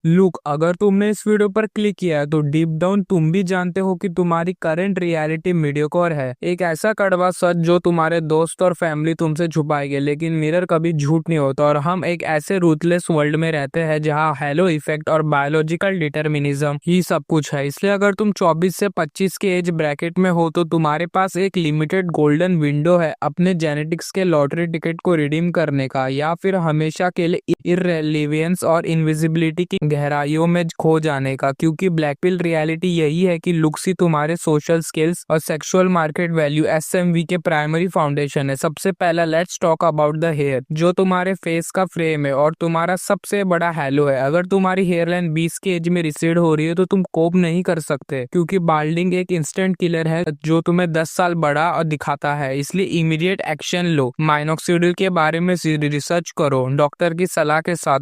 Look, अगर तुमने इस वीडियो पर क्लिक किया है तो डीप डाउन तुम भी जानते हो कि तुम्हारी करंट रियलिटी मीडियोकर है। एक ऐसा कड़वा सच जो तुम्हारे दोस्त और फैमिली तुमसे छुपाएंगे, लेकिन मिरर कभी झूठ नहीं होता और हम एक ऐसे रूथलेस वर्ल्ड में रहते हैं जहां हेलो इफेक्ट और बायोलॉजिकल डिटर्मिनिज्म ही सब कुछ है। इसलिए अगर तुम 24 से 25 के एज ब्रैकेट में हो तो तुम्हारे पास एक लिमिटेड गोल्डन विंडो है अपने जेनेटिक्स के लॉटरी टिकट को रिडीम करने का, या फिर हमेशा के लिए इररिलेवेंस और इनविजिबिलिटी की गहराइयों में खो जाने का। क्योंकि ब्लैक पिल रियलिटी यही है कि लुक्स ही तुम्हारे सोशल स्किल्स और सेक्सुअल मार्केट वैल्यू एसएमवी के प्राइमरी फाउंडेशन है। सबसे पहला let's talk about the hair, जो तुम्हारे फेस का फ्रेम है और तुम्हारा सबसे बड़ा हेलो है। अगर तुम्हारी हेयरलाइन 20 के एज में रिसीड हो रही है तो तुम कोप नहीं कर सकते, क्योंकि बाल्डिंग एक इंस्टेंट किलर है जो तुम्हें 10 साल बड़ा और दिखाता है। इसलिए इमीडिएट एक्शन लो, माइनॉक्सिडिल के बारे में रिसर्च करो डॉक्टर की सलाह के साथ,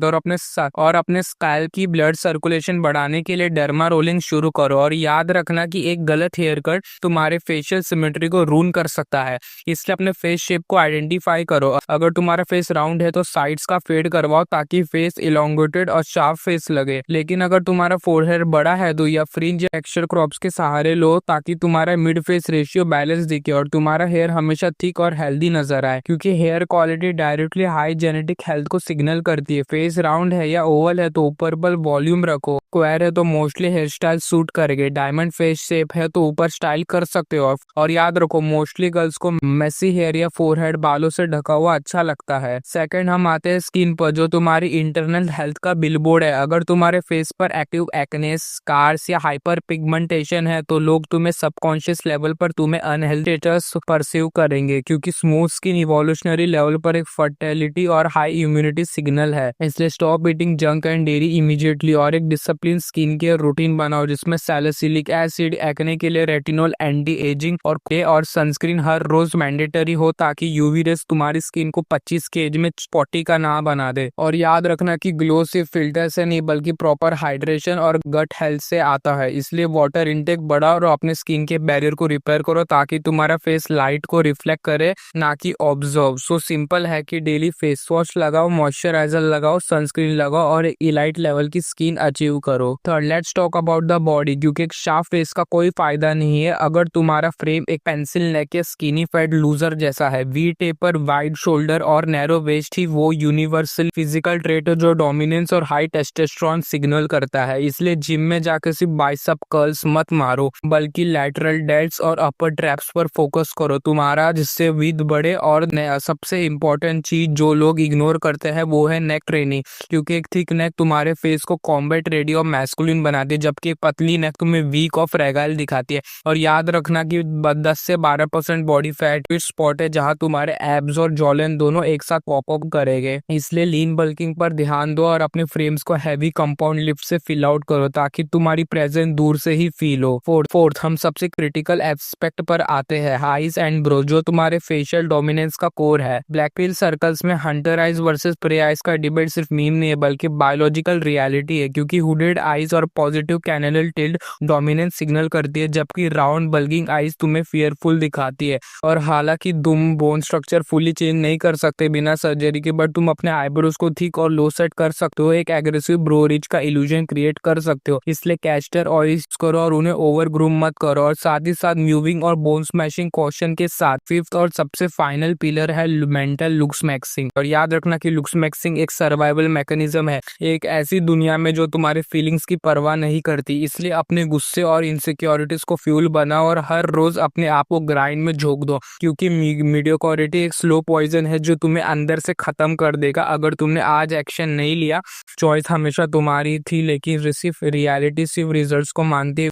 और अपने स्कैल्प की ब्लड सर्कुलेशन बढ़ाने के लिए डर्मा रोलिंग शुरू करो। और याद रखना कि एक गलत हेयर कट तुम्हारे फेशियल सिमेट्री को रून कर सकता है, इसलिए अपने फेस शेप को आइडेंटिफाई करो। अगर तुम्हारा फेस राउंड है तो साइड्स का फेड करवाओ ताकि फेस इलोंगेटेड और शार्प फेस लगे। लेकिन अगर तुम्हारा फोरहेड बड़ा है तो या फ्रिंज या एक्स्ट्रा क्रॉप्स के सहारे लो ताकि तुम्हारा मिड फेस रेशियो बैलेंस दिखे और तुम्हारा हेयर हमेशा थिक और हेल्दी नजर आए, क्योंकि hair quality directly high genetic health को सिग्नल करती है। फेस राउंड है या ओवल है तो ऊपर पर वॉल्यूम रखो, स्क्वायर है तो मोस्टली हेयर स्टाइल सूट करेंगे, डायमंड फेस शेप है तो ऊपर स्टाइल कर सकते हो। और याद रखो, मोस्टली गर्ल्स को मेसी हेयर या फोरहेड बालों से ढका हुआ अच्छा लगता है। सेकंड हम आते हैं स्किन पर, जो तुम्हारी इंटरनल हेल्थ का बिलबोर्ड है। अगर तुम्हारे फेस पर एक्टिव एक्ने, स्कार्स या हाइपर पिगमेंटेशन है तो लोग तुम्हें सबकॉन्शियस लेवल पर तुम्हें अनहेल्दी स्टेटस परसीव करेंगे, क्योंकि स्मूथ स्किन इवोल्यूशनरी लेवल पर एक फर्टिलिटी और हाई इम्यूनिटी सिग्नल है। इसलिए stop eating junk and dairy immediately और एक डिसिप्लिन स्किन केयर रूटीन बनाओ जिसमें सैलिसिलिक एसिड, एक्ने के लिए रेटिनॉल, एंटी एजिंग और सनस्क्रीन हर रोज मैंडेटरी हो, ताकि यूवी रेस तुम्हारी स्किन को 25 के एज में स्पॉटी का ना बना दे। और याद रखना कि ग्लो सिर्फ फिल्टर से नहीं बल्कि प्रॉपर हाइड्रेशन और गट हेल्थ से आता है। इसलिए वाटर इनटेक बढ़ाओ और अपने स्किन के बैरियर को रिपेयर करो ताकि तुम्हारा फेस लाइट को रिफ्लेक्ट करे, ना कि ऑब्जर्व। सो सिंपल है कि डेली फेस वॉश लगाओ, मॉइस्चराइजर लगाओ, सनस्क्रीन लगाओ और इलाइट लेवल की स्किन अचीव करो। Third, let's talk about the body, क्योंकि एक शार्प फेस का कोई फायदा नहीं है अगर तुम्हारा फ्रेम एक पेंसिल नेक या स्किनी फैट लूजर जैसा है। वी टेपर, वाइड शोल्डर और नैरो वेस्ट ही वो यूनिवर्सल फिजिकल ट्रेट है जो डोमिनेंस और हाई टेस्टोस्टेरोन सिग्नल करता है। इसलिए जिम में जाकर सिर्फ बाइसेप कर्ल्स मत मारो, बल्कि लैटरल डेल्ट्स और अपर ट्रैप्स पर फोकस करो तुम्हारा, जिससे विद बढ़े। और सबसे इम्पोर्टेंट चीज जो लोग इग्नोर करते हैं वो है नेक ट्रेनिंग, क्योंकि एक थिक नेक तुम्हारे फेस को कॉम्बैट रेडी और मैस्कुलिन बनाती है, जबकि एक पतली नेक तुम्हें वीक और फ्रेगाइल दिखाती है। और याद रखना कि 10 से 12% बॉडी फैट स्पॉट है जहां तुम्हारे एब्स और जॉलेन दोनों एक साथ पॉप अप करेंगे। इसलिए लीन बल्किंग पर ध्यान दो और अपने फ्रेम्स को हैवी कंपाउंड लिफ्ट से फिल आउट करो ताकि तुम्हारी प्रेजेंस दूर से ही फील हो। फोर्थ हम सबसे क्रिटिकल एस्पेक्ट पर आते हैं, आईज एंड ब्रो, जो तुम्हारे फेशियल डोमिनेंस का कोर है। ब्लैक पिल सर्कल्स में hunter eyes versus prey eyes का डिबेट सिर्फ मीम नहीं है बल्कि बायोलॉजिकल रियलिटी है, क्योंकि हुडेड आइज और positive canthal tilt dominance signal करती है, जबकि राउंड बल्गिंग आइज तुम्हें फियरफुल दिखाती है। और हालांकि तुम बोन स्ट्रक्चर फुली चेंज नहीं कर सकते बिना सर्जरी के, बट तुम अपने आईब्रोज को थिक और लो सेट कर सकते हो, एक एग्रेसिव ब्रो रिज का इल्यूजन क्रिएट कर सकते हो। इसलिए कैस्टर ऑयल करो और उन्हें ओवर ग्रूम मत करो, और साथ ही साथ म्यूविंग और बोन स्मैशिंग कॉशन के साथ। फिफ्थ और सबसे फाइनल पिलर है मेंटल लुक्स मैक्सिंग। और याद रखना कि लुक्स मैक्सिंग एक सर्वाइवल मैकेनिज्म है, एक ऐसी दुनिया में जो तुम्हारे फीलिंग्स की परवाह नहीं करती। इसलिए अपने गुस्से और इनसिक्योरिटीज को फ्यूल बनाओ और हर रोज अपने आप को ग्राइंड में झोंक दो, क्योंकि मीडियोक्रिटी एक स्लो पॉइजन है जो तुम्हें अंदर से खत्म कर देगा अगर तुमने आज एक्शन नहीं लिया। चॉइस हमेशा तुम्हारी थी, लेकिन रियलिटी सिर्फ रिजल्ट्स को मानती है।